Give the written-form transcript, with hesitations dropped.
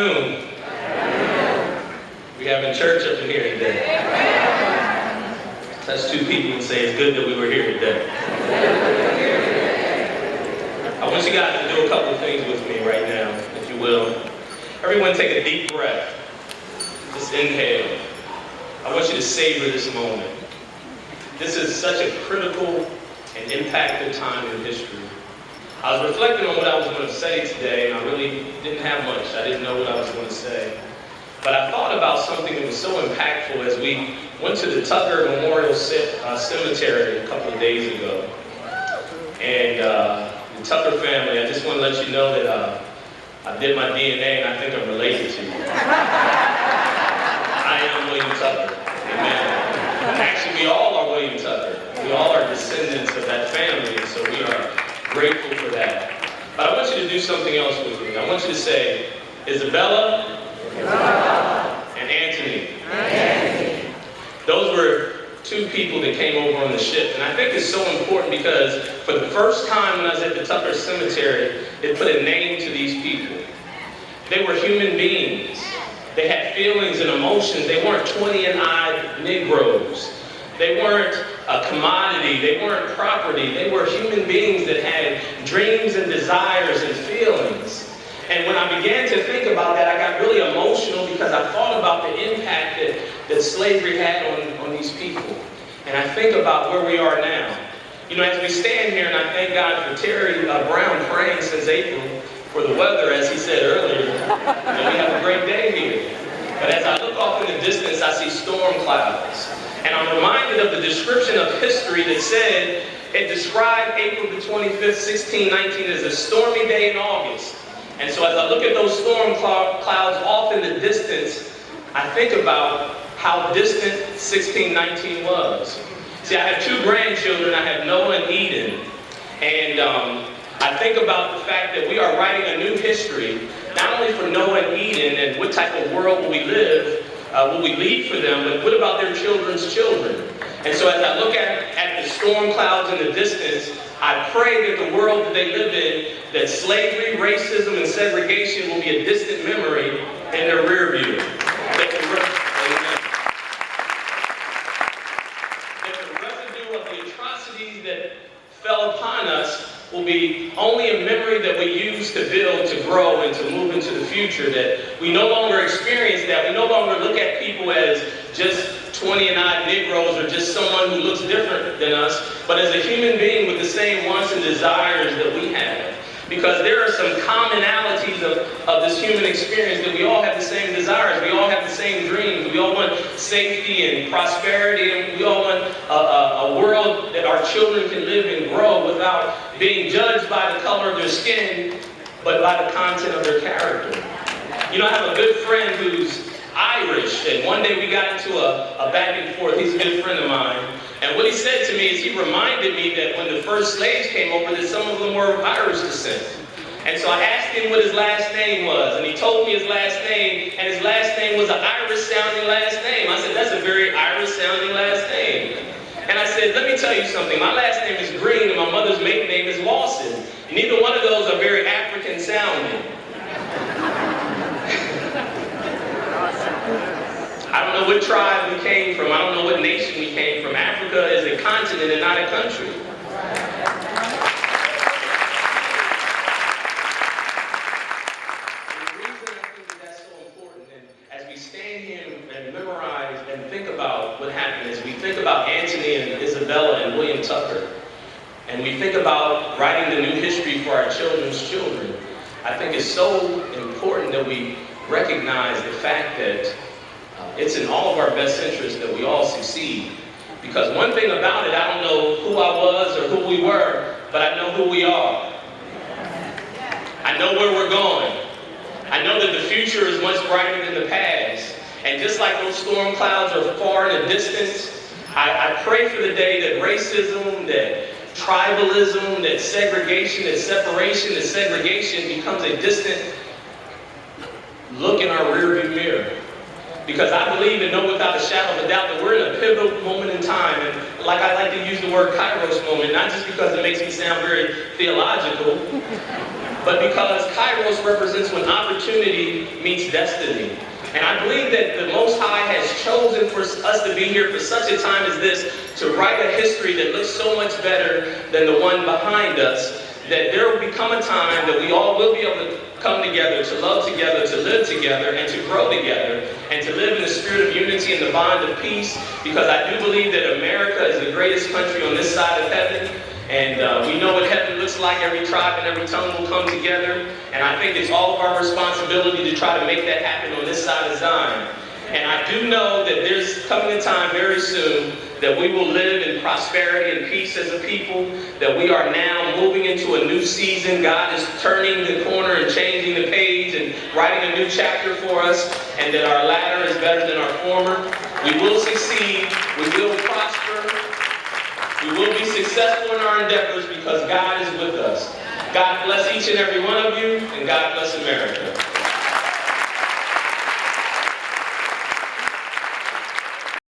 We having church up in here today. Touch two people and say it's good that we were here today. I want you guys to do a couple of things with me right now, if you will. Everyone take a deep breath. Just inhale. I want you to savor this moment. This is such a critical and impactful time in history. I was reflecting on what I was going to say today, and I really didn't have much. I didn't know what I was going to say. But I thought about something that was so impactful as we went to the Tucker Memorial Cemetery a couple of days ago. And the Tucker family, I just want to let you know that I did my DNA, and I think I'm related to you. I am William Tucker. Amen. Actually, we all are William Tucker. We all are descendants of that family, and so we are grateful for that. But I want you to do something else with me. I want you to say, Isabella and Anthony. Those were two people that came over on the ship. And I think it's so important because for the first time when I was at the Tucker Cemetery, they put a name to these people. They were human beings. They had feelings and emotions. They weren't 20-eyed Negroes. They weren't a commodity. They weren't property. They were human beings that had dreams and desires and feelings. And when I began to think about that, I got really emotional because I thought about the impact that slavery had on these people. And I think about where we are now. You know, as we stand here, and I thank God for Terry Brown praying since April for the weather, as he said earlier, and we have a great day here. But as I look off in the distance, I see storm clouds. And I'm reminded of the description of history that said, it described April the 25th, 1619 as a stormy day in August. And so as I look at those storm clouds off in the distance, I think about how distant 1619 was. See, I have two grandchildren. I have Noah and Eden. And I think about the fact that we are writing a new history, not only for Noah and Eden and what type of world will we leave for them, but what about their children's children? And so as I look at the storm clouds in the distance, I pray that the world that they live in, that slavery, racism, and segregation will be a distant memory in their rear view. That the residue of the atrocities that fell upon us will be only a memory that we use to build, to grow, and to move into the future. That we no longer experience that. We no longer look at people as just 20-eyed Negroes or just someone who looks different than us, but as a human being with the same wants and desires that we have. Because there are some commonalities of this human experience, that we all have the same desires, we all have the same dreams, we all want safety and prosperity, and we all want a world that our children can live and grow without being judged by the color of their skin, but by the content of their character. You know, I have a good friend who's Irish, and one day we got into a back and forth. He's a good friend of mine. And what he said to me is he reminded me that when the first slaves came over, that some of them were of Irish descent. And so I asked him what his last name was, and he told me his last name, and his last name was an Irish-sounding last name. I said, that's a very Irish-sounding last name. And I said, let me tell you something. My last name is Green, and my mother's maiden name is Lawson. Neither one of those are very African-sounding. I don't know what tribe we came from. I don't know what nation we came from. Africa is a continent and not a country. The reason I think that's so important, and as we stand here and memorize and think about what happened, as we think about Anthony and Isabella and William Tucker, and we think about writing the new history for our children's children, I think it's so important that we recognize the fact that it's in all of our best interest that we all succeed. Because one thing about it, I don't know who I was or who we were, but I know who we are. I know where we're going. I know that the future is much brighter than the past. And just like those storm clouds are far in the distance, I pray for the day that racism, that tribalism, that segregation, that separation, that segregation becomes a distant look in our rearview mirror. Because I believe and know without a shadow of a doubt that we're in a pivotal moment in time. And like I like to use the word Kairos moment, not just because it makes me sound very theological, but because Kairos represents when opportunity meets destiny. And I believe that the Most High has chosen for us to be here for such a time as this, to write a history that looks so much better than the one behind us, that there will become a time that we all will be able to come together, to love together, to live together, and to grow together, and to live in the spirit of unity and the bond of peace, because I do believe that America is the greatest country on this side of heaven. And we know what heaven looks like. Every tribe and every tongue will come together. And I think it's all of our responsibility to try to make that happen on this side of Zion. And I do know that there's coming a time very soon that we will live in prosperity and peace as a people, that we are now moving into a new season. God is turning the corner and changing the page and writing a new chapter for us, and that our latter is better than our former. We will succeed. We will prosper. We will be successful in our endeavors because God is with us. God bless each and every one of you, and God bless America.